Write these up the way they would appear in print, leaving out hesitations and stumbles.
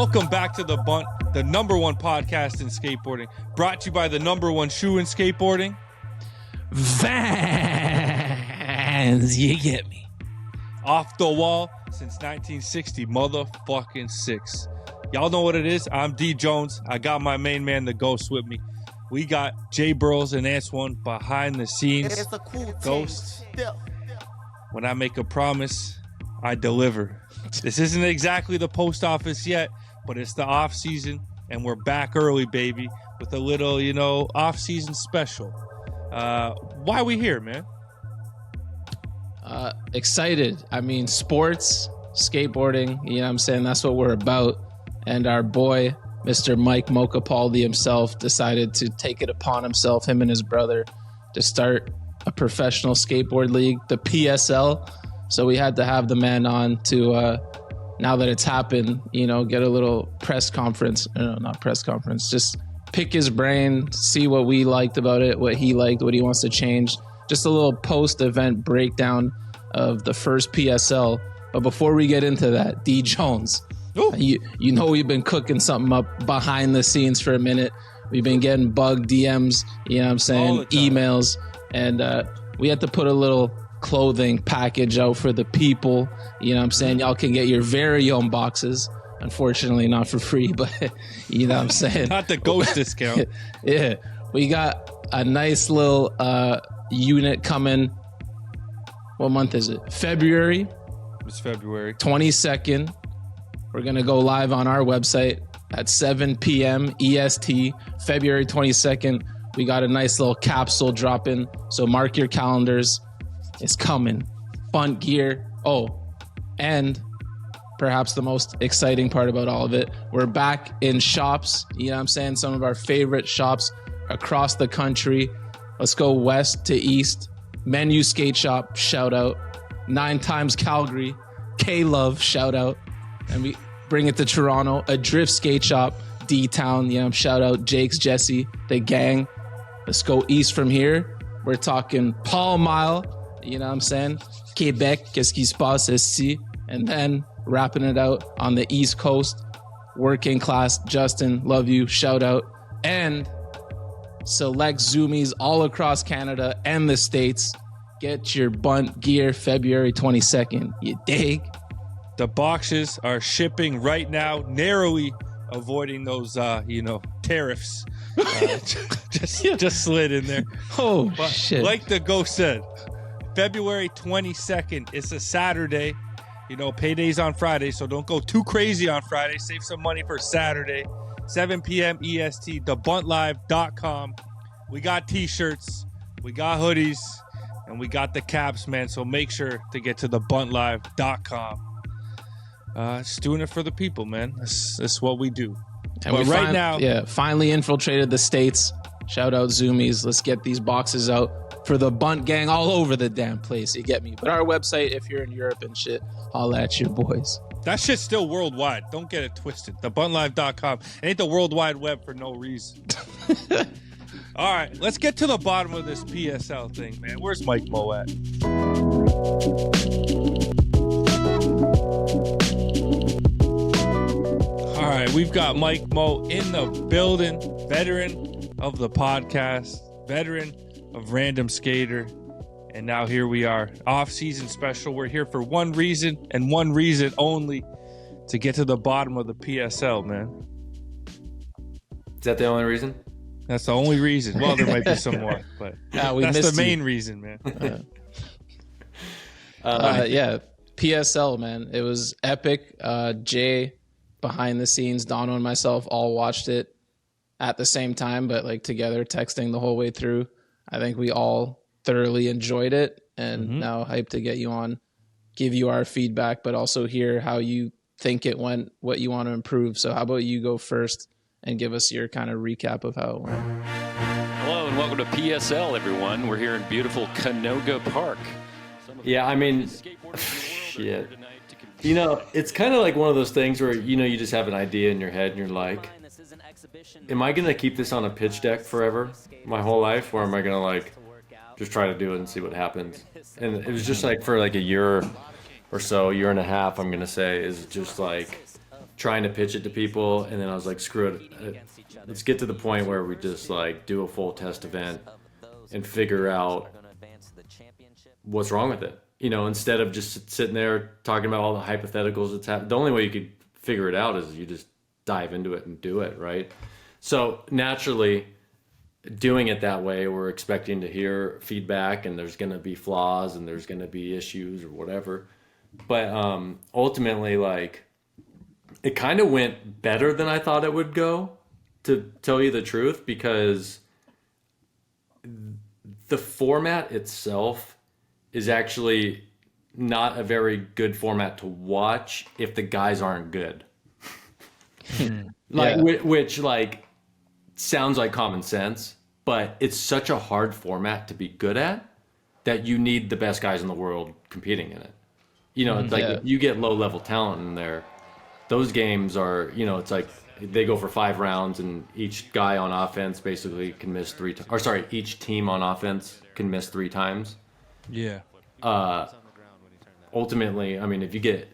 Welcome back to The Bunt, the number one podcast in skateboarding, brought to you by the number one shoe in skateboarding. Vans, you get me. Off the wall since 1960, motherfucking 6. Y'all know what it is. I'm D Jones. I got my main man, the Ghost, with me. We got Jay Burrows and Antoine behind the scenes. It's a cool Ghost. When I make a promise, I deliver. This isn't exactly the post office yet, but it's the off season, and we're back early, baby, with a little, off season special. Why are we here, man? Excited. I mean, sports, skateboarding, you know what I'm saying? That's what we're about. And our boy, Mr. Mike Mo Capaldi himself, decided to take it upon himself, him and his brother, to start a professional skateboard league, the PSL. So we had to have the man on to, now that it's happened, get a little press conference. No, not press conference. Just pick his brain, see what we liked about it, what he liked, what he wants to change. Just a little post-event breakdown of the first PSL. But before we get into that, D Jones, we've been cooking something up behind the scenes for a minute. We've been getting bug DMs, emails, and we had to put a little clothing package out for the people. Y'all can get your very own boxes. Unfortunately, not for free, but Not the Ghost discount. Yeah, we got a nice little unit coming. What month is it? February. It's February 22nd. We're gonna go live on our website at 7 p.m. EST, February 22nd. We got a nice little capsule dropping, so mark your calendars. It's coming. Bunt gear. Oh, and perhaps the most exciting part about all of it, we're back in shops. Some of our favorite shops across the country. Let's go west to east. Menu Skate Shop, shout out. 9 Times Calgary, K-Love, shout out. And we bring it to Toronto, Adrift Skate Shop, D-Town, shout out Jake's, Jesse, the gang. Let's go east from here. We're talking Paul Mile, Quebec, qu'est-ce qui se passe ici? And then wrapping it out on the East Coast, Working Class, Justin, love you, shout out. And select Zoomies all across Canada and the States. Get your Bunt gear February 22nd. You dig? The boxes are shipping right now, narrowly avoiding those, tariffs. Just slid in there. Oh, but shit. Like the Ghost said, February 22nd, it's a Saturday. Payday's on Friday, so don't go too crazy on Friday. Save some money for Saturday. 7 p.m. EST, thebuntlive.com. We got t-shirts, we got hoodies, and we got the caps, man. So make sure to get to thebuntlive.com. Just doing it for the people, man. That's what we do. And we finally infiltrated the States. Shout out Zoomies. Let's get these boxes out for the Bunt gang all over the damn place. You get me? But our website, if you're in Europe and shit, holla at your boys. That shit's still worldwide. Don't get it twisted. Thebuntlive.com. It ain't the World Wide Web for no reason. All right, let's get to the bottom of this PSL thing, man. Where's Mike Mo at? All right, we've got Mike Mo in the building. Veteran of the podcast. Veteran of Random Skater. And now here we are, off-season special. We're here for one reason and one reason only, to get to the bottom of the PSL, man. Is that the only reason? That's the only reason. Well, there might be some more, but that's the main reason, man. PSL, man. It was epic. Jay, behind the scenes, Dono and myself all watched it at the same time, but like together, texting the whole way through. I think we all thoroughly enjoyed it, and now hyped to get you on, give you our feedback, but also hear how you think it went, what you want to improve. So how about you go first and give us your kind of recap of how it went? Hello and welcome to PSL, everyone. We're here in beautiful Canoga Park. Yeah, I mean, shit. It's kind of like one of those things where, you just have an idea in your head and you're like, am I going to keep this on a pitch deck forever, my whole life? Or am I going to just try to do it and see what happens? And it was just for a year or so, year and a half, I'm going to say, is just trying to pitch it to people, and then I was like, screw it. Let's get to the point where we just like do a full test event and figure out what's wrong with it. Instead of just sitting there talking about all the hypotheticals that's happened. The only way you could figure it out is you just dive into it and do it, right? So naturally, doing it that way, we're expecting to hear feedback, and there's going to be flaws and there's going to be issues or whatever. But ultimately, like, it kind of went better than I thought it would go, to tell you the truth, because the format itself is actually not a very good format to watch if the guys aren't good. Which like sounds like common sense, but it's such a hard format to be good at that you need the best guys in the world competing in it. It's like if you get low level talent in there, those games are, it's like they go for 5 rounds and each guy on offense basically can miss 3 times. Or sorry, each team on offense can miss 3 times. Yeah. Ultimately, I mean, if you get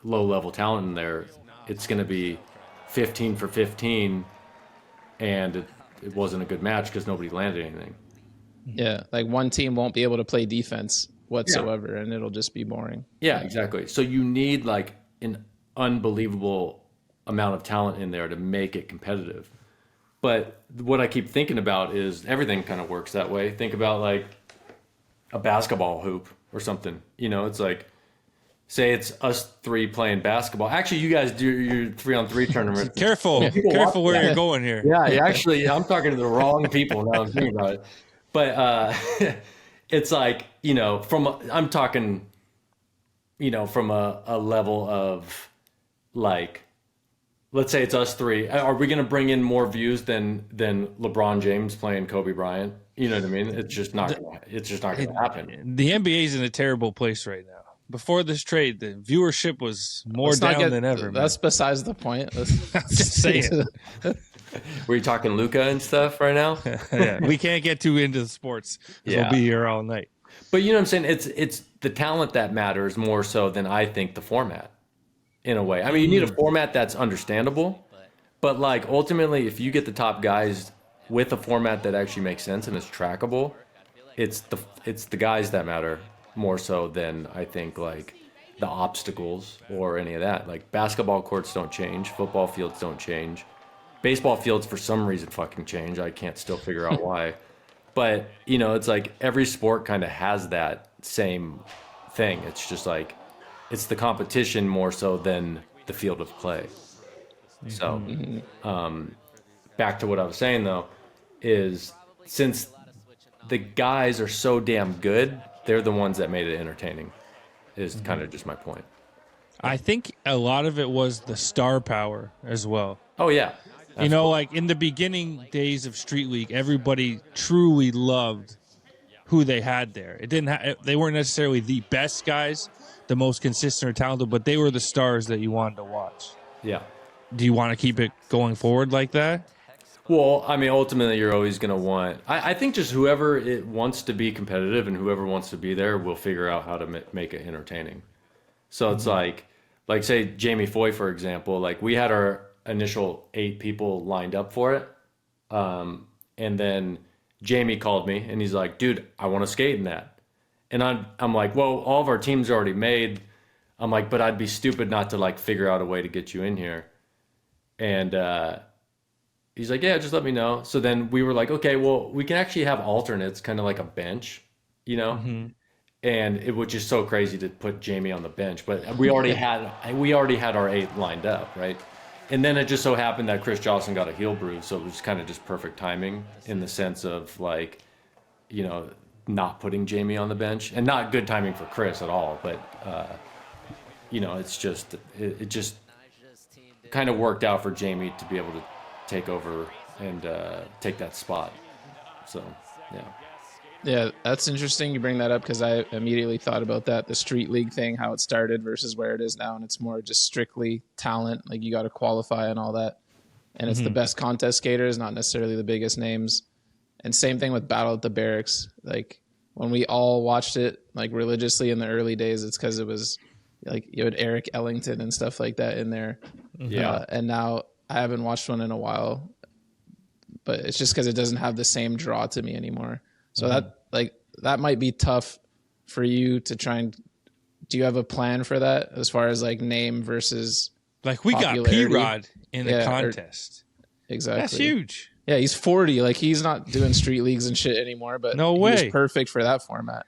low level talent in there, it's going to be 15 for 15, and it wasn't a good match because nobody landed anything. Yeah, like one team won't be able to play defense whatsoever, and it'll just be boring. Yeah, exactly. So you need like an unbelievable amount of talent in there to make it competitive. But what I keep thinking about is everything kind of works that way. Think about like a basketball hoop or something. It's like, say it's us 3 playing basketball. Actually, you guys do your 3-on-3 tournament. Careful where you're going here. Yeah, actually, I'm talking to the wrong people now I'm thinking about it. But it's like, I'm talking, from a level of like, let's say it's us 3. Are we going to bring in more views than LeBron James playing Kobe Bryant? You know what I mean? It's just not going to happen. The NBA is in a terrible place right now. Before this trade, the viewership was more down than ever. That's besides the point. I'm just saying. Were you talking Luka and stuff right now? Yeah, we can't get too into the sports. We'll be here all night. But you know what I'm saying? It's the talent that matters more so than I think the format, in a way. I mean, you need a format that's understandable, but like ultimately, if you get the top guys with a format that actually makes sense and is trackable, it's the guys that matter more so than I think like the obstacles or any of that. Like basketball courts don't change, football fields don't change, baseball fields for some reason fucking change. I can't still figure out why. But it's like every sport kind of has that same thing. It's just like it's the competition more so than the field of play. So back to what I was saying though, is since the guys are so damn good, they're the ones that made it entertaining, is kind of just my point. I think a lot of it was the star power as well. Oh, yeah. Like in the beginning days of Street League, everybody truly loved who they had there. They weren't necessarily the best guys, the most consistent or talented, but they were the stars that you wanted to watch. Yeah. Do you want to keep it going forward like that? Well, I mean, ultimately, you're always going to want... I think just whoever it wants to be competitive and whoever wants to be there will figure out how to make it entertaining. So it's like, say, Jamie Foy, for example, like, we had our initial 8 people lined up for it. And then Jamie called me, and he's like, dude, I want to skate in that. And I'm like, well, all of our teams are already made. I'm like, but I'd be stupid not to, like, figure out a way to get you in here. And... he's like, yeah, just let me know. So then we were like, okay, well, we can actually have alternates, kind of like a bench, And it was just so crazy to put Jamie on the bench, but we already had our 8 lined up, right? And then it just so happened that Chris Johnson got a heel bruise, so it was kind of just perfect timing in the sense of like, not putting Jamie on the bench, and not good timing for Chris at all, but it's just it just kind of worked out for Jamie to be able to take over and take that spot. So, yeah. Yeah, that's interesting you bring that up because I immediately thought about that, the Street League thing, how it started versus where it is now. And it's more just strictly talent. Like you got to qualify and all that. And it's the best contest skaters, not necessarily the biggest names. And same thing with Battle at the Barracks. Like when we all watched it like religiously in the early days, it's because it was like you had Eric Ellington and stuff like that in there. Yeah. And now I haven't watched one in a while, but it's just because it doesn't have the same draw to me anymore. So that might be tough for you to try and. Do you have a plan for that as far as like name versus like we got popularity? P-Rod in the contest? Exactly. That's huge. Yeah, he's 40. Like he's not doing street leagues and shit anymore, but no he way. was perfect for that format.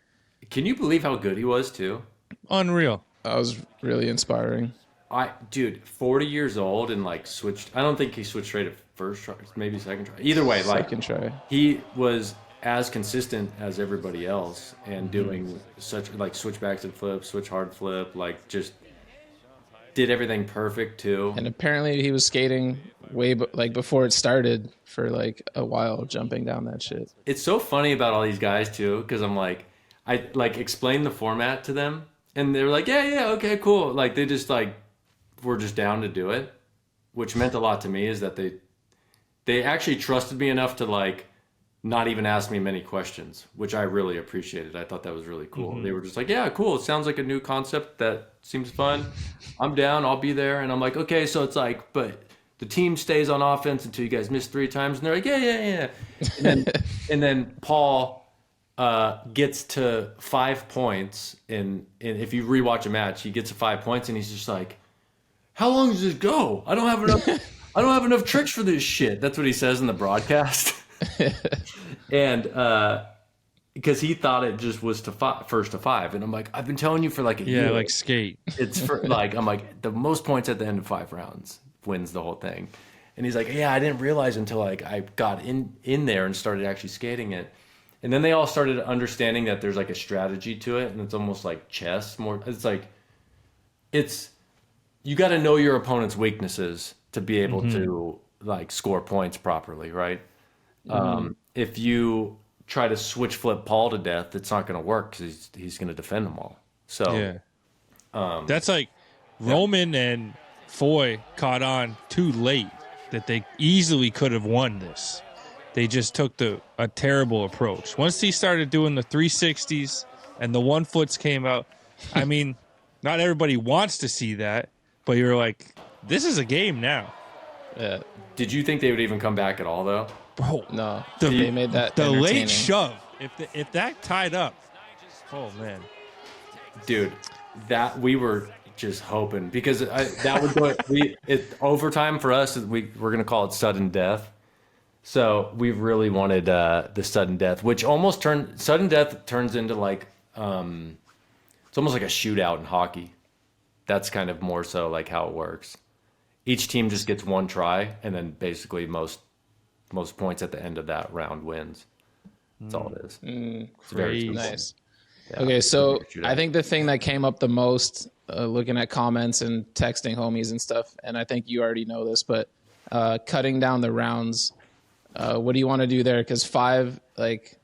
Can you believe how good he was too? Unreal. That was really inspiring. Dude, 40 years old and like switched. I don't think he switched straight at first try, maybe second try. Either way, Second try. He was as consistent as everybody else and doing such like switchbacks and flips, switch hard flip, like just did everything perfect too. And apparently he was skating like before it started for like a while, jumping down that shit. It's so funny about all these guys too, because I like explained the format to them, and they were like, yeah, okay, cool. Like they just like were just down to do it, which meant a lot to me. Is that they actually trusted me enough to like not even ask me many questions, which I really appreciated. I thought that was really cool. They were just like, yeah, cool. It sounds like a new concept that seems fun. I'm down. I'll be there. And I'm like, okay, so it's like, but the team stays on offense until you guys miss 3 times. And they're like, yeah. And then Paul gets to 5 points. And if you rewatch a match, he gets to 5 points and he's just like, how long does this go? I don't have enough tricks for this shit. That's what he says in the broadcast. And because he thought it just was first to 5, and I'm like, I've been telling you for like a year, like skate. It's for like, I'm like, the most points at the end of 5 rounds wins the whole thing. And he's like, yeah, I didn't realize until like I got in there and started actually skating it. And then they all started understanding that there's like a strategy to it, and it's almost like chess more. It's like you got to know your opponent's weaknesses to be able to like score points properly, right? If you try to switch flip Paul to death, it's not going to work because he's going to defend them all. So that's like Roman and Foy caught on too late that they easily could have won this. They just took a terrible approach. Once he started doing the 360s and the 1 foots came out, I mean, not everybody wants to see that, but you're like, this is a game now. Yeah. Did you think they would even come back at all though? Bro, No, they made that the late entertaining. shove. If that tied up, oh man, dude, that we were just hoping because that would go. Overtime for us. We're gonna call it sudden death. So we really wanted the sudden death, which almost sudden death turns into like it's almost like a shootout in hockey. That's kind of more so like how it works. Each team just gets 1 try, and then basically most points at the end of that round wins. That's all it is. It's very simple. Nice. Yeah. Okay, so I think the thing that came up the most, looking at comments and texting homies and stuff, and I think you already know this, but cutting down the rounds. What do you want to do there? Because 5, like,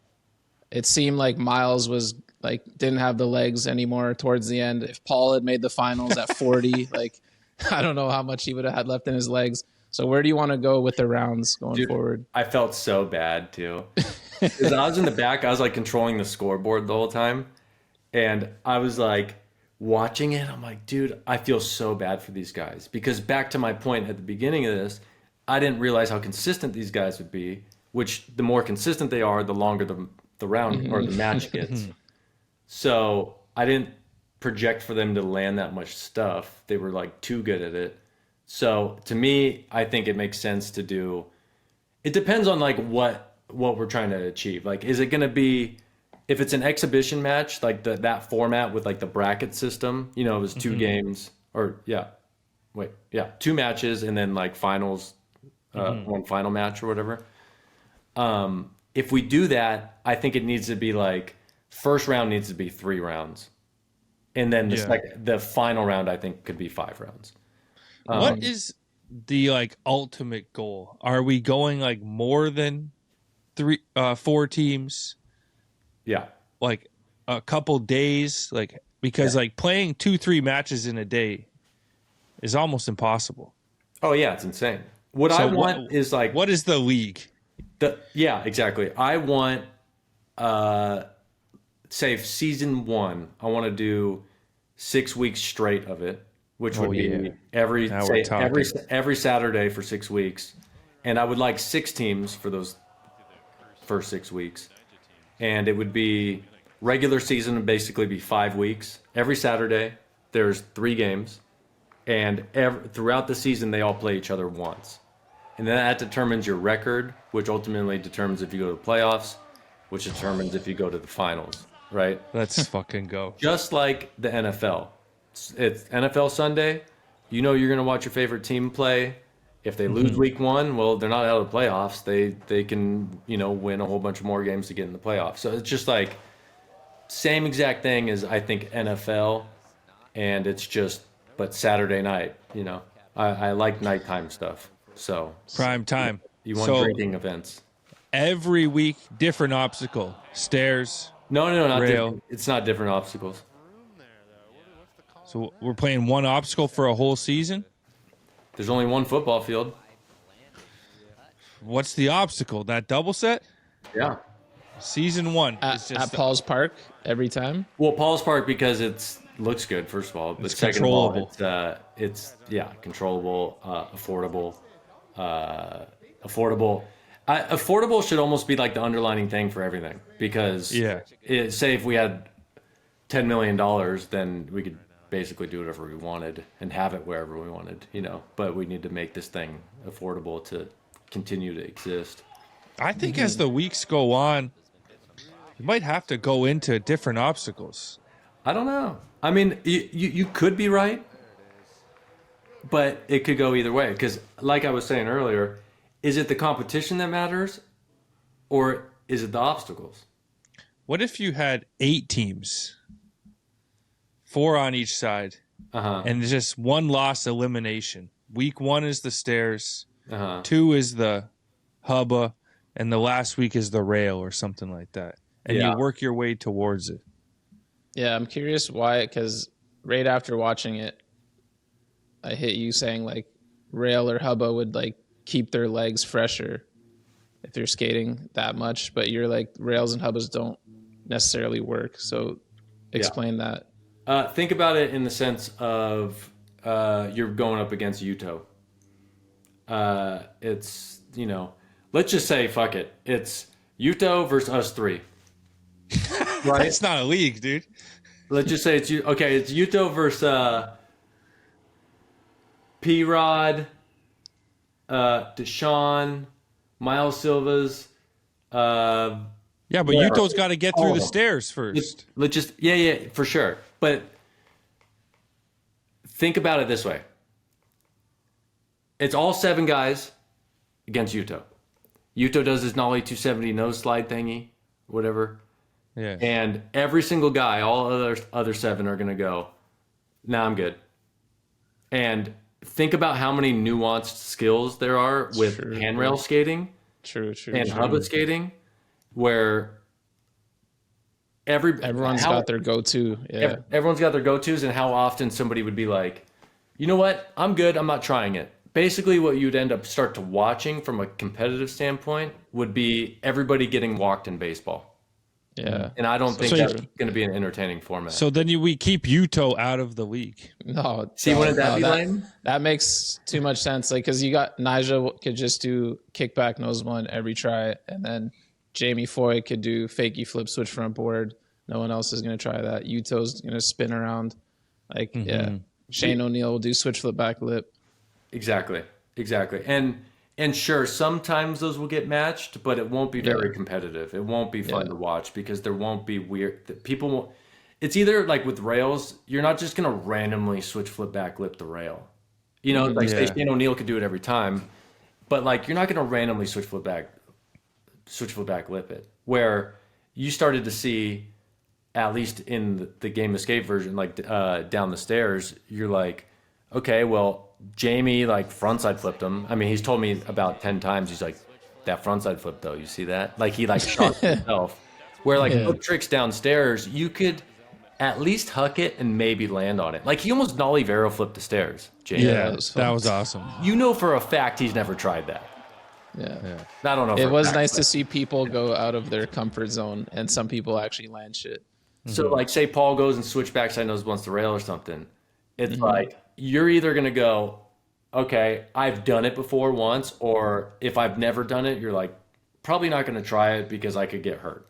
it seemed like Miles was like didn't have the legs anymore towards the end. If Paul had made the finals at 40, like I don't know how much he would have had left in his legs. So where do you want to go with the rounds going forward? I felt so bad too. Because I was in the back, I was like controlling the scoreboard the whole time. And I was like watching it. I'm like, dude, I feel so bad for these guys. Because back to my point at the beginning of this, I didn't realize how consistent these guys would be, which the more consistent they are, the longer the round or the match gets. So I didn't project for them to land that much stuff. They were like too good at it. So to me, I think it makes sense to do. It depends on like what we're trying to achieve. Like, is it going to be, if it's an exhibition match, like that format with like the bracket system, you know, it was 2 games or 2 matches and then like finals, 1 final match or whatever. If we do that, I think it needs to be like first round needs to be 3 rounds. And then the final round, I think, could be 5 rounds. What is the like ultimate goal? Are we going like more than 4 teams? Yeah. Like a couple days, like because like playing 2-3 matches in a day is almost impossible. Oh yeah, it's insane. What I want is like, what is the league? Yeah, exactly. I want say season 1, I want to do 6 weeks straight of it which would be yeah. every Now we're talking. every Saturday for 6 weeks, and I would like 6 teams for those first 6 weeks, and it would be regular season would basically be 5 weeks. Every Saturday there's 3 games, and throughout the season they all play each other once, and then that determines your record, which ultimately determines if you go to the playoffs, which determines if you go to the finals. Right? Let's fucking go. Just like the NFL. It's NFL Sunday. You know you're going to watch your favorite team play. If they lose week 1, well, they're not out of the playoffs. They can, win a whole bunch of more games to get in the playoffs. So it's just like same exact thing as I think NFL, and it's just but Saturday night, I like nighttime stuff. So Prime time. You want drinking events. Every week, different obstacle. Stairs. No, not rail. different. It's not different obstacles. So we're playing one obstacle for a whole season? There's only one football field. What's the obstacle? That double set? Yeah. Season 1. At Paul's Park every time? Well, Paul's Park because it looks good, first of all. But It's second controllable. of all, it's controllable, affordable. Affordable should almost be like the underlining thing for everything, because say if we had $10 million, then we could basically do whatever we wanted and have it wherever we wanted, but we need to make this thing affordable to continue to exist. I think as the weeks go on, you might have to go into different obstacles. I don't know. I mean, you could be right, but it could go either way, because like I was saying earlier, is it the competition that matters, or is it the obstacles? What if you had 8 teams, 4 on each side, and just one loss elimination? Week 1 is the stairs, 2 is the hubba, and the last week is the rail or something like that. And you work your way towards it. Yeah, I'm curious why, because right after watching it, I hit you saying like rail or hubba would like keep their legs fresher if you're skating that much, but you're like rails and hubbas don't necessarily work. So explain that. Think about it in the sense of you're going up against Yuto. It's, let's just say, fuck it. It's Yuto versus us 3. Right? It's not a league, dude. Let's just say it's Yuto versus P-Rod, Deshaun, Miles Silva's. Yeah, but Yuto's got to get through the stairs first. Let's just for sure. But think about it this way: it's all 7 guys against Yuto. Yuto does his nollie 270 nose slide thingy, whatever. Yeah. And every single guy, all other 7 are gonna go, nah, I'm good. And think about how many nuanced skills there are with handrail skating and hubba skating, where everyone's got their go-to. Yeah. Everyone's got their go-tos, and how often somebody would be like, you know what, I'm good, I'm not trying it. Basically what you'd end up start to watching from a competitive standpoint would be everybody getting walked in baseball. Yeah. And I don't think that's going to be an entertaining format. So then we keep Yuto out of the league. No. Wouldn't that be lame? That makes too much sense. Like, because you got Nyjah could just do kickback nose one every try, and then Jamie Foy could do fakie flip switch front board. No one else is going to try that. Yuto's going to spin around. Like, Shane O'Neill will do switch flip back lip. Exactly. And sure, sometimes those will get matched, but it won't be very competitive. It won't be fun to watch, because there won't be people won't. It's either like with rails, you're not just gonna randomly switch flip back lip the rail. Say Shane O'Neill could do it every time, but like you're not gonna randomly switch flip back lip it. Where you started to see, at least in the Game Escape version, like down the stairs, you're like, okay, well, Jamie like frontside flipped him. I mean, he's told me about 10 times. He's like, that frontside flip though, you see that? Like he like shot himself. Where like hook tricks downstairs, you could at least huck it and maybe land on it. Like he almost nollie Vero flipped the stairs, Jamie. Yeah, that was awesome. You know for a fact he's never tried that. Yeah. I don't know. It was nice to see people go out of their comfort zone, and some people actually land shit. So like say Paul goes and switch backside nose blunts the rail or something. It's like, you're either going to go, okay, I've done it before once, or if I've never done it, you're like, probably not going to try it because I could get hurt.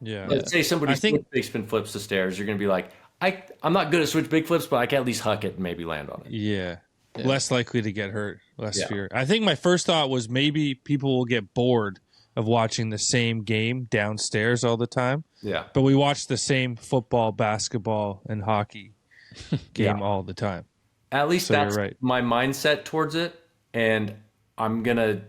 Yeah. Let's say somebody I think- switch big spin flips the stairs. You're going to be like, I'm not good at switch big flips, but I can at least huck it and maybe land on it. Yeah. Less likely to get hurt, less Yeah. fear. I think my first thought was maybe people will get bored of watching the same game downstairs all the time. Yeah. But we watch the same football, basketball, and hockey game Yeah. all the time. At least So that's you're right. my mindset towards it. And I'm going to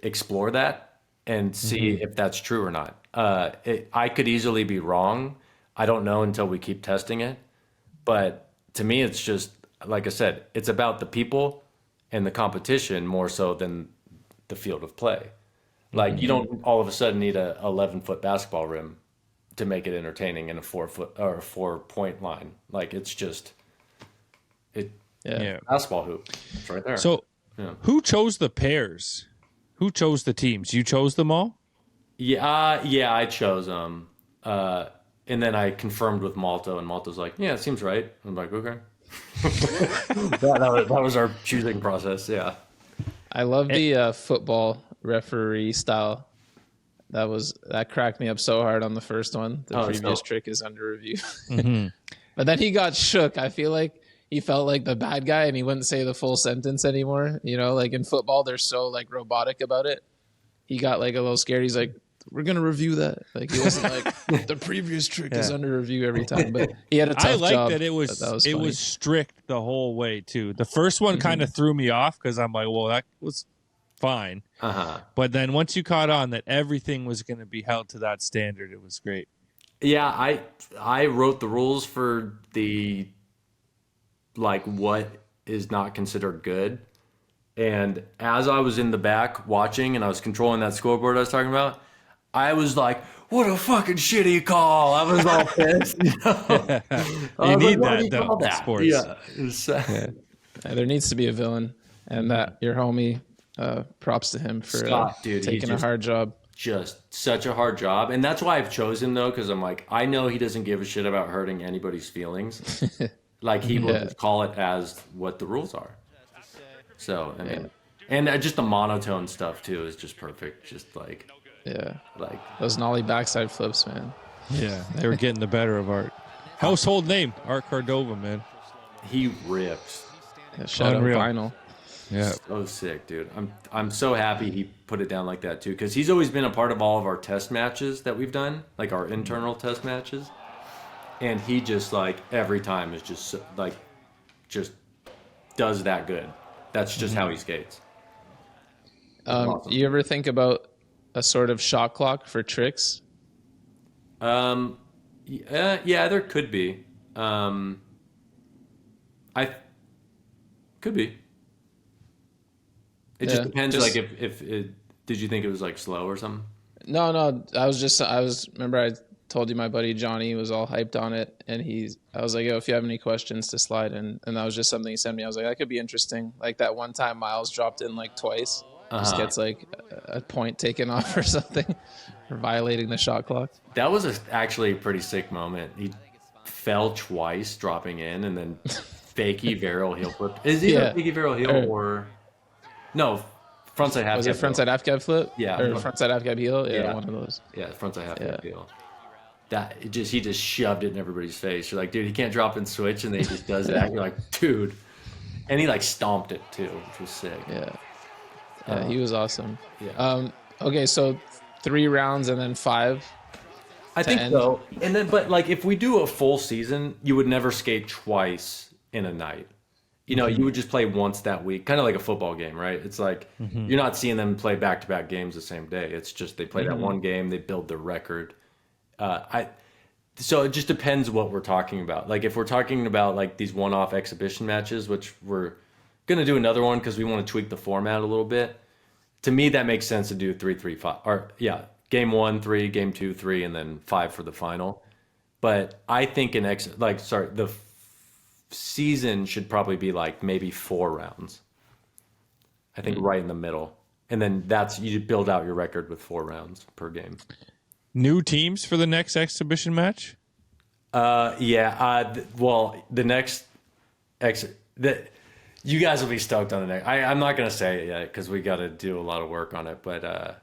explore that and see if that's true or not. I could easily be wrong. I don't know until we keep testing it. But to me, it's just, like I said, it's about the people and the competition more so than the field of play. Like, you don't all of a sudden need a 11-foot basketball rim to make it entertaining in a 4-foot or a 4-point line. Like, it's just Yeah. basketball hoop. It's right there. So who chose the pairs? Who chose the teams? You chose them all? yeah, I chose them. And then I confirmed with Malto, and Malto's like, yeah, it seems right. I'm like, okay. that was our choosing process. Yeah. I love the football referee style. That cracked me up so hard on the first one. The previous trick is under review. But then he got shook. I feel like he felt like the bad guy and he wouldn't say the full sentence anymore. You know, like in football, they're so like robotic about it. He got like a little scared. He's like, we're going to review that. Like he wasn't like the previous trick is under review every time, but he had a tough I like job. that it was funny. was strict the whole way too. The first one kind of threw me off because I'm like, well, that was fine. But then once you caught on that everything was going to be held to that standard, it was great. Yeah, I wrote the rules for the like what is not considered good. And as I was in the back watching and I was controlling that scoreboard I was talking about, I was like, what a fucking shitty call. I was all pissed. You know? You need "What that, do you though, call in sports." Yeah. It was, There needs to be a villain, and that your homie, props to him for Scott, dude, taking a just- hard job. just such a hard job. And that's why I've chosen though, because I'm like, I know he doesn't give a shit about hurting anybody's feelings. Like he will just call it as what the rules are. So, I mean, and just the monotone stuff too is just perfect. Just like Those nollie backside flips, man. Yeah, they were getting the better of Art. Household name, Art Cordova, man. he rips. Yeah, shout out Unreal. vinyl. Yeah. So sick, dude. I'm so happy he put it down like that too, because he's always been a part of all of our test matches that we've done, like our internal test matches. And he just like every time is just like just does that good. That's just how he skates. Awesome. You ever think about a sort of shot clock for tricks? Yeah, there could be. I could be. It just depends. Like if it, did you think it was like slow or something? No. Remember I told you my buddy Johnny was all hyped on it, and I was like, yo, if you have any questions to slide in, and that was just something he sent me. I was like, that could be interesting. Like that one time Miles dropped in like twice, just gets like a point taken off or something for violating the shot clock. That was actually a pretty sick moment. He fell twice dropping in, and then fakey Varel heel flip. Is he a fakey Varel heel or no? Frontside half. Was it frontside half cab flip? Yeah. Or frontside half cab heel? Yeah, one of those. Yeah, frontside half cab heel. He just shoved it in everybody's face. You're like, dude, he can't drop and switch, and then he just does that. You're like, dude, and he like stomped it too, which was sick. Yeah, he was awesome. Yeah. Okay, so 3 rounds and then 5. I think so. And then, but like, if we do a full season, you would never skate twice in a night. You know, you would just play once that week, kind of like a football game, right? It's like you're not seeing them play back-to-back games the same day. It's just they play that one game, they build their record. So it just depends what we're talking about. Like if we're talking about like these one-off exhibition matches, which we're gonna do another one because we want to tweak the format a little bit. To me, that makes sense to do 3-3-5, or game 1, 3, game 2, 3, and then 5 for the final. But I think the season should probably be like maybe 4 rounds. I think right in the middle, and then you build out your record with 4 rounds per game. New teams for the next exhibition match? Well, the next that you guys will be stoked on the next. I'm not gonna say it yet because we got to do a lot of work on it, but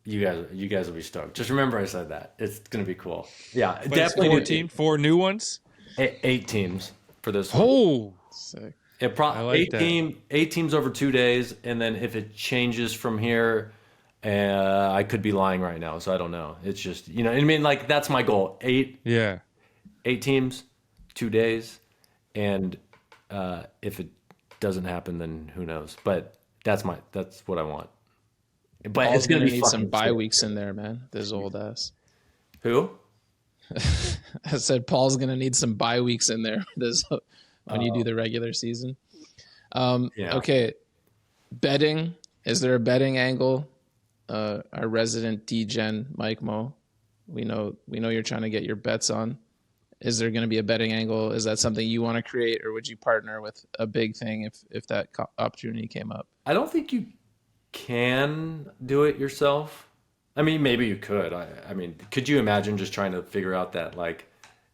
you guys will be stoked. Just remember I said that. It's gonna be cool. Yeah, But definitely. 14, 4 new ones. 8 teams for this one. Oh, Sick. I like that. 8 teams over 2 days, and then if it changes from here, I could be lying right now, so I don't know. It's just I mean, like that's my goal. Eight Yeah. 8 teams, 2 days, and if it doesn't happen, then who knows? But that's what I want. But Paul's it's gonna be need some fucking bye sick. weeks in there, man. This old ass. Who? I said Paul's gonna need some bye weeks in there. This when you do the regular season. Yeah. Okay, betting. Is there a betting angle? Our resident DGen Mike Mo. We know you're trying to get your bets on. Is there going to be a betting angle? Is that something you want to create, or would you partner with a big thing if that opportunity came up? I don't think you can do it yourself. I mean, maybe you could. I mean, could you imagine just trying to figure out that like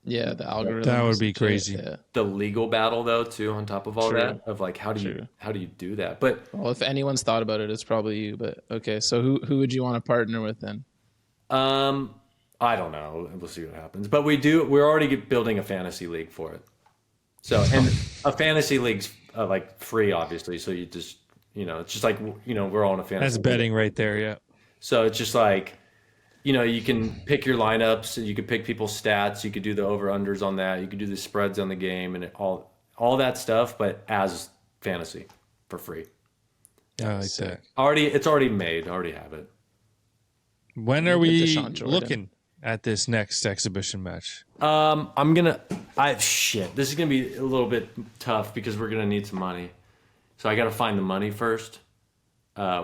Yeah, the algorithm. That would be crazy. Yeah. the legal battle though too on top of all True. that of like how do you do that? But Well, if anyone's thought about it, it's probably you. But okay, so who would you want to partner with then? I don't know. We'll see what happens. But we're already building a fantasy league for it. So and a fantasy league's like free, obviously. So you just it's just like we're all in a fantasy. That's league. betting right there. Yeah. So it's just like, you can pick your lineups, and you can pick people's stats. You could do the over-unders on that. You could do the spreads on the game and all that stuff, but as fantasy for free. I like that. It's already made. I already have it. When are Look at we Deshaun Jordan. looking at this next exhibition match? This is gonna be a little bit tough because we're gonna need some money. So I got to find the money first,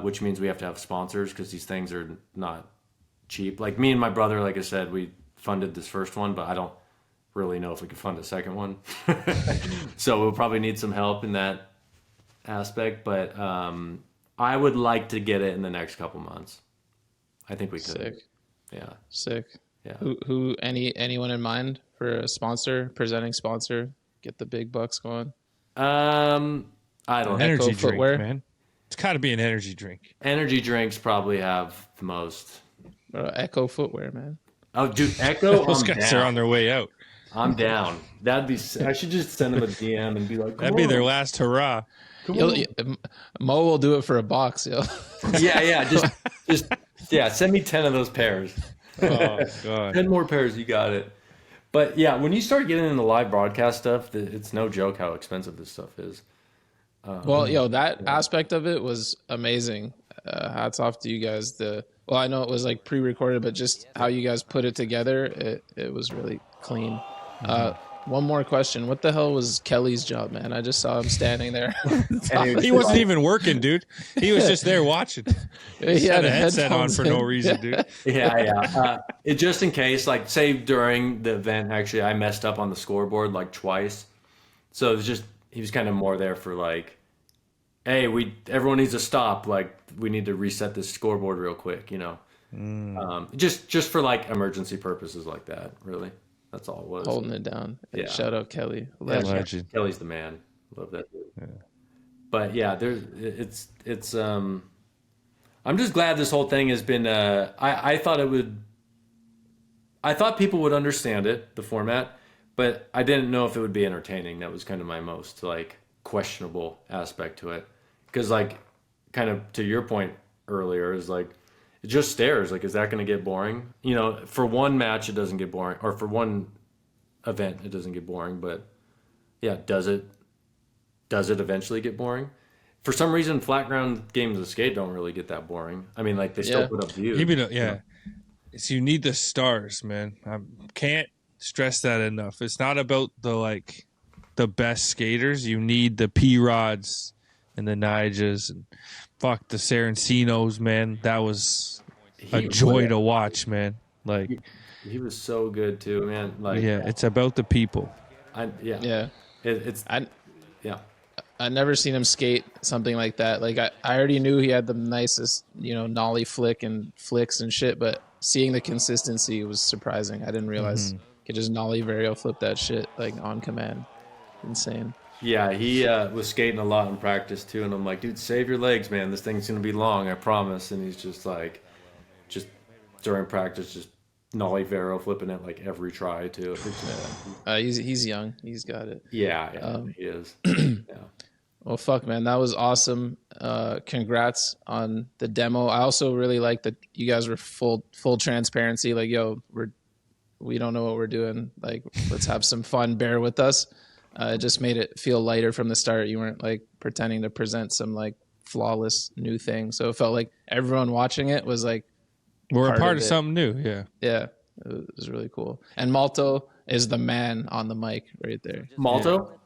which means we have to have sponsors because these things are not cheap. Like me and my brother, like I said, we funded this first one, but I don't really know if we can fund a second one. So we'll probably need some help in that aspect. But I would like to get it in the next couple months. I think we could. Sick. Yeah. Sick. Yeah. Who anyone in mind for a sponsor, presenting sponsor? Get the big bucks going. I don't know. Energy drink, footwear? man. It's got to be an energy drink. Energy drinks probably have the most. Echo footwear, man. Oh, dude, Echo. Those I'm guys down. are on their way out. I'm down. That'd be. I should just send them a DM and be like, That'd be their last hurrah. Mo will do it for a box, yo. Yeah. Just send me 10 of those pairs. Oh, God. 10 more pairs, you got it. But yeah, when you start getting into live broadcast stuff, it's no joke how expensive this stuff is. Well, that aspect of it was amazing. Hats off to you guys. I know it was like pre-recorded, but just how you guys put it together, it was really clean. One more question. What the hell was Kelly's job, man? I just saw him standing there. He wasn't even working, dude. He was just there watching. He had a headset on for no reason, dude. Yeah. It just in case, like, say during the event, actually, I messed up on the scoreboard like twice. So it was just, he was kind of more there for like, hey, everyone needs to stop. Like, we need to reset this scoreboard real quick, just for like emergency purposes like that, really. That's all it was. Holding it down. Yeah. Shout out Kelly. Legend. Kelly's the man. Love that dude. Yeah. But yeah, it's I'm just glad this whole thing has been I thought people would understand it, the format, but I didn't know if it would be entertaining. That was kind of my most like questionable aspect to it. Cuz like kind of to your point earlier is like it just stares. Like, is that going to get boring? For one match, it doesn't get boring. Or for one event, it doesn't get boring. But, yeah, does it eventually get boring? For some reason, flat ground games of skate don't really get that boring. I mean, like, they still put up views. So you need the stars, man. I can't stress that enough. It's not about the best skaters. You need the P-Rods and the Nijas and fuck the Sarancinos, man. That was a joy to watch, man. Like he was so good too, man. Like it's about the people. I never seen him skate something like that. Like I already knew he had the nicest, nollie flick and flicks and shit, but seeing the consistency was surprising. I didn't realize he could just nollie varial flip that shit like on command. Insane. Yeah, he was skating a lot in practice too, and I'm like, dude, save your legs, man. This thing's gonna be long, I promise. And he's just like, just during practice, just nollie vero flipping it like every try too. It's just, He's young. He's got it. yeah, he is. Yeah. Well, fuck, man, that was awesome. Congrats on the demo. I also really like that you guys were full transparency. Like, yo, we don't know what we're doing. Like, let's have some fun. Bear with us. It just made it feel lighter from the start. You weren't like pretending to present some like flawless new thing. So it felt like everyone watching it was like, we're a part of something new. Yeah. Yeah. It was really cool. And Malto is the man on the mic right there. Malto?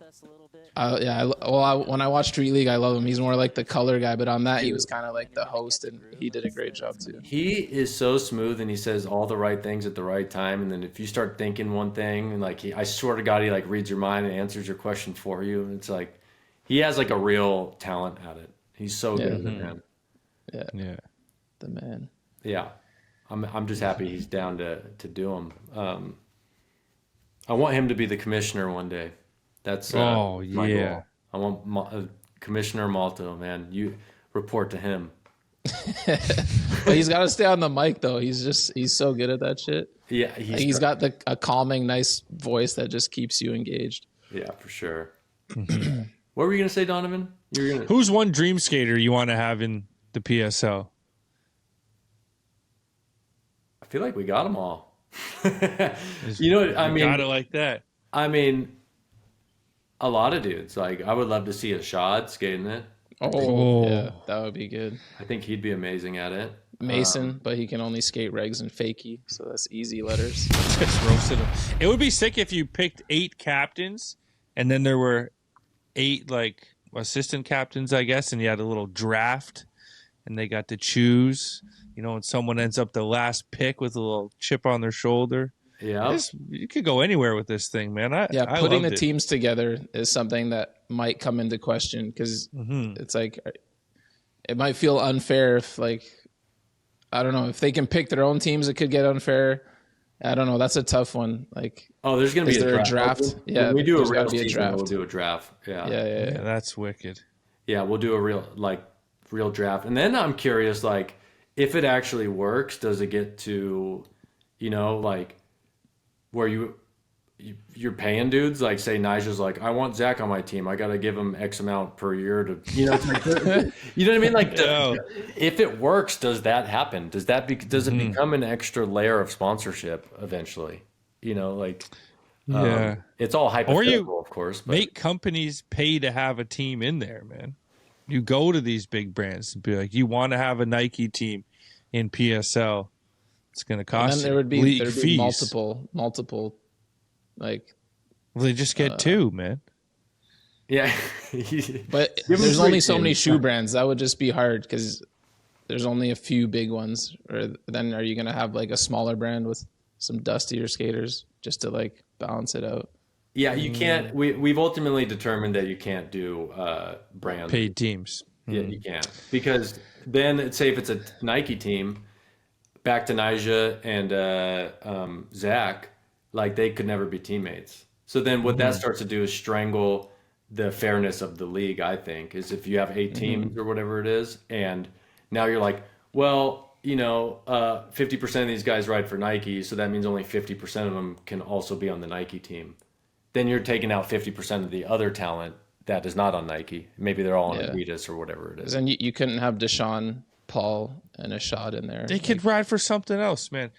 When I watch Street League, I love him. He's more like the color guy, but on that, he was kind of like the host, and he did a great job too. He is so smooth, and he says all the right things at the right time. And then if you start thinking one thing, and like I swear to God, he like reads your mind and answers your question for you. And it's like he has like a real talent at it. He's so good at it, man. Yeah, the man. Yeah, I'm just happy he's down to do them. I want him to be the commissioner one day. That's my goal. I want Commissioner Malto, man. You report to him. But he's got to stay on the mic though. He's so good at that shit. Yeah, he's got a calming, nice voice that just keeps you engaged. Yeah, for sure. What were you gonna say, Donovan? Who's one dream skater you want to have in the PSL? I feel like we got them all. You know, I mean, got it like that. I mean, a lot of dudes. Like, I would love to see a Shad skating it. Oh, yeah, that would be good. I think he'd be amazing at it. Mason, but he can only skate regs and fakie, so that's easy letters. Just roasted him. It would be sick if you picked 8 captains, and then there were 8 like assistant captains, I guess, and you had a little draft, and they got to choose. You know, and someone ends up the last pick with a little chip on their shoulder. Yeah, you could go anywhere with this thing, man. Putting the teams together is something that might come into question because it's like it might feel unfair if, like, I don't know, if they can pick their own teams, it could get unfair. I don't know. That's a tough one. Like, there's gonna be a draft. When we do a real season, we'll do a draft. Yeah. That's wicked. Yeah, we'll do a real draft, and then I'm curious, like, if it actually works, does it get to, you know, like, where you're paying dudes, like, say Nigel's like, I want Zach on my team, I got to give him X amount per year to, you know, you know what I mean? Like, if it works, does that happen? Does it become an extra layer of sponsorship eventually? You know, like, it's all hypothetical, of course. But make companies pay to have a team in there, man. You go to these big brands and be like, you want to have a Nike team in PSL. It's going to cost. And then there'd be multiple, like. Well, they just get 2, man. Yeah, but there's only so many shoe brands. That would just be hard because there's only a few big ones. Or then are you going to have like a smaller brand with some dustier skaters just to like balance it out? Yeah, you can't. We've ultimately determined that you can't do brand paid teams. Yeah, you can't, because then let's say if it's a Nike team, back to Nyjah and Zach, like, they could never be teammates. So then what that starts to do is strangle the fairness of the league. I think is if you have 8 teams or whatever it is, and now you're like, well, you know, 50% of these guys ride for Nike, so that means only 50% of them can also be on the Nike team. Then you're taking out 50% of the other talent that is not on Nike. Maybe they're all on Adidas or whatever it is. And you couldn't have Deshaun, Paul, and a shot in there. They could ride for something else, man.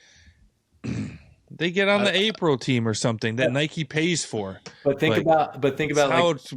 They get on the April team or something that Nike pays for. But think about how it's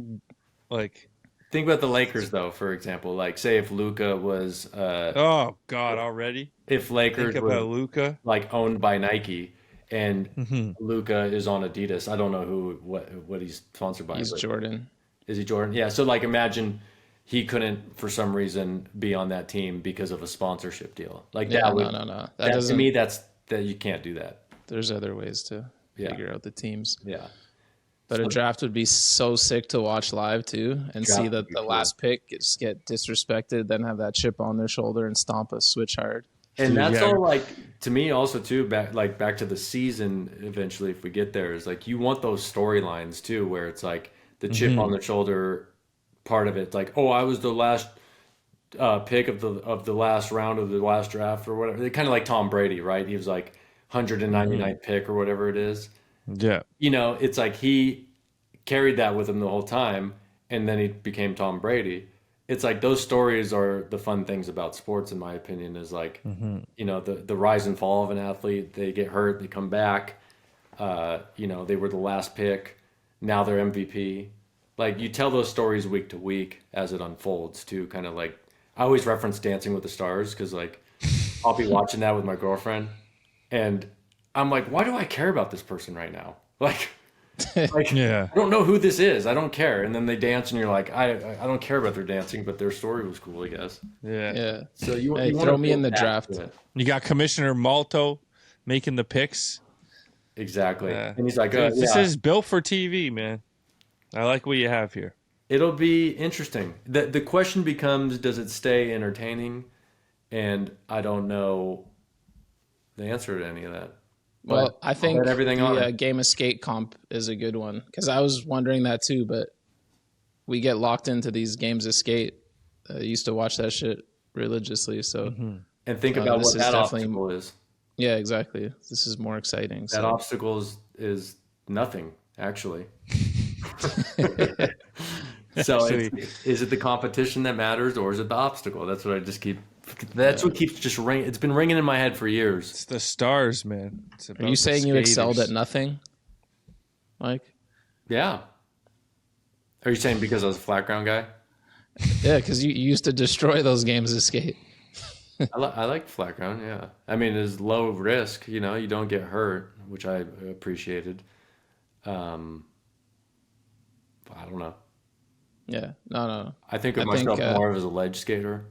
like. Think about the Lakers, though, for example. Like, say if Luka was. Oh God! Already. If Lakers think about Luka, like, owned by Nike, and Luka is on Adidas, I don't know what he's sponsored by. He's Jordan. Is he Jordan? Yeah. So, like, imagine he couldn't for some reason be on that team because of a sponsorship deal. Like, no. That to me, that you can't do that. There's other ways to figure out the teams. Yeah. But a draft would be so sick to watch live too, and see that the last pick just get disrespected, then have that chip on their shoulder and stomp a switch hard. And that's all, like, to me also too, back to the season eventually, if we get there, is like, you want those storylines too, where it's like the chip on their shoulder part of it. It's like, oh, I was the last pick of the last round of the last draft or whatever. They kind of like Tom Brady, right? He was like 199th pick or whatever it is. Yeah. You know, it's like he carried that with him the whole time, and then he became Tom Brady. It's like those stories are the fun things about sports, in my opinion, is like, you know, the rise and fall of an athlete. They get hurt, they come back. You know, they were the last pick. Now they're MVP. Like, you tell those stories week to week as it unfolds, too. Kind of like, I always reference Dancing with the Stars because, like, I'll be watching that with my girlfriend, and I'm like, why do I care about this person right now? Like, Yeah. I don't know who this is. I don't care. And then they dance, and you're like, I don't care about their dancing, but their story was cool, I guess. Yeah. Yeah. So you Throw me in the draft. You got Commissioner Malto making the picks. Exactly. And he's like, This is built for TV, man. I like what you have here. It'll be interesting. The question becomes, does it stay entertaining? And I don't know the answer to any of that. Well, I think everything the Game of Skate comp is a good one because I was wondering that too, but we get locked into these games of skate. I used to watch that shit religiously. So, And think about what that obstacle is. Yeah, exactly. This is more exciting. That obstacle is nothing, actually. So is it the competition that matters, or is it the obstacle? That's what I just keep. That's what keeps just ringing. It's been ringing in my head for years. It's the stars, man. Are you saying you excelled at nothing, Mike? Yeah. Are you saying because I was a flat ground guy? Yeah, because you used to destroy those games of skate. I like flat ground, yeah. I mean, it's low risk, you know, you don't get hurt, which I appreciated. I don't know. Yeah, no. I think of myself more as a ledge skater.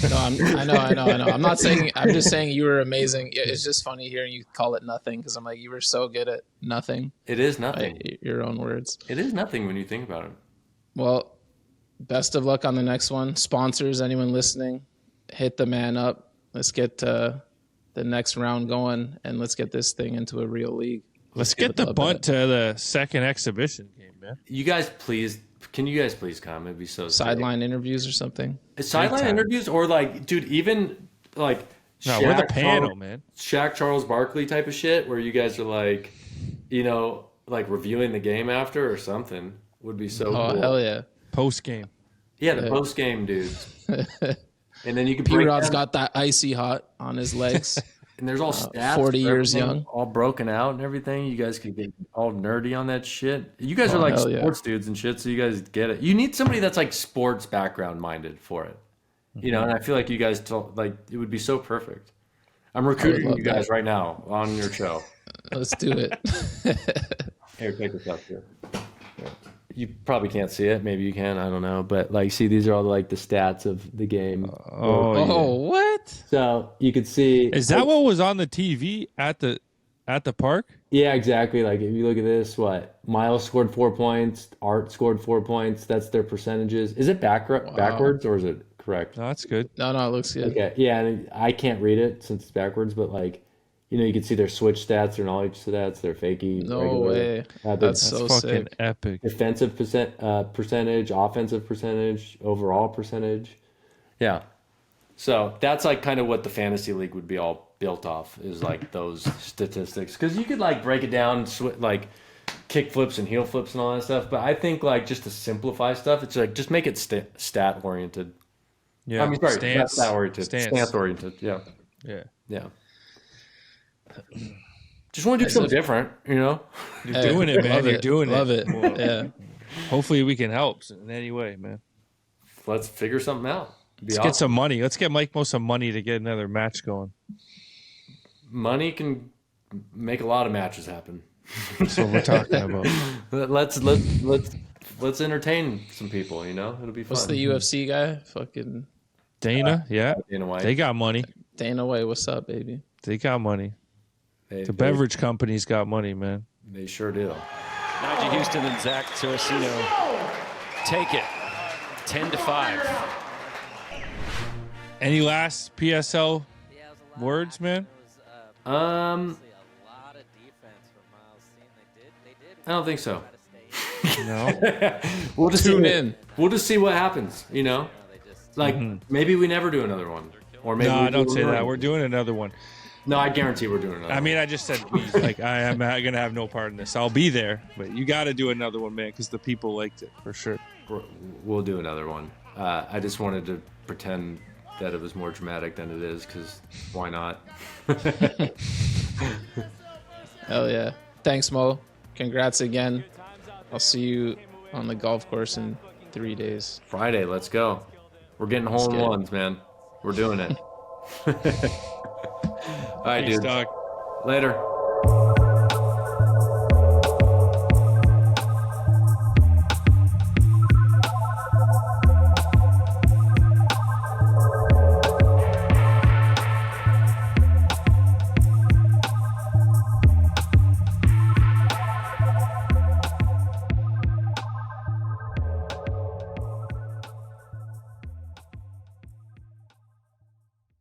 No, I know. I'm not saying. I'm just saying you were amazing. It's just funny hearing you call it nothing because I'm like, you were so good at nothing. It is nothing. By your own words. It is nothing when you think about it. Well, best of luck on the next one. Sponsors, anyone listening, hit the man up. Let's get the next round going, and let's get this thing into a real league. Let's get the Bunt to the second exhibition game, man. You guys, please. Can you guys please come? It'd be so sideline interviews or something. Sideline interviews, or like, dude, even like we're the panel, man. Shaq, Charles Barkley type of shit, where you guys are like, you know, like reviewing the game after or something would be so cool. Oh, hell yeah. Post game. Yeah, the post game dudes. And then you can P-Rod's got that icy hot on his legs. And there's all stats. 40 years young. All broken out and everything. You guys could get all nerdy on that shit. You guys are like sports dudes and shit, so you guys get it. You need somebody that's like sports background minded for it. You know, and I feel like you guys, like, it would be so perfect. I'm recruiting you guys right now on your show. Let's do it. Here, take this up here. You probably can't see it. Maybe you can. I don't know. But like, see, these are all like the stats of the game. What? So you could see. Is that what was on the TV at the park? Yeah, exactly. Like if you look at this, what Miles scored 4 points, Art scored 4 points. That's their percentages. Is it backwards or is it correct? No, that's good. No, it looks good. Okay, yeah, and I can't read it since it's backwards, but like, you know, you can see their switch stats, their knowledge stats, their fakie. No regular, way. That's so fucking sick. epic. Defensive percentage, offensive percentage, overall percentage. Yeah. So that's like kind of what the fantasy league would be all built off, is like those statistics. Because you could like break it down, like kick flips and heel flips and all that stuff. But I think like just to simplify stuff, it's like just make it stat oriented. Yeah. I mean, sorry, stance oriented. Stance oriented. Yeah. Yeah. Yeah. Just want to do something different, you know? You're doing it, man. You're doing it. Love it. Yeah. Hopefully we can help in any way, man. Let's figure something out. Let's get some money. Let's get Mike Mo some money to get another match going. Money can make a lot of matches happen. That's what we're talking about. Let's entertain some people, you know? It'll be fun. What's the UFC guy? Fucking Dana, yeah. Dana White. They got money. Dana White, what's up, baby? They got money. The beverage company's got money, man. They sure do. Najee Houston and Zach Saraceno take it 10-5. Any last PSL words, man? I don't think so. No. We'll just Tune see, in. We'll just see what happens. You know, like maybe we never do another one, or maybe No, we don't do say another that. one. We're doing another one. No, I guarantee we're doing another. I mean, I just said we. Like, I am not gonna have no part in this. I'll be there, but you got to do another one, man, because the people liked it for sure. We'll do another one. I just wanted to pretend that it was more dramatic than it is, because why not? Hell yeah. Thanks, Mo. Congrats again. I'll see you on the golf course in 3 days. Friday, let's go. We're getting hole-in-ones, man. We're doing it. All right, Peace, dude. dog. Later.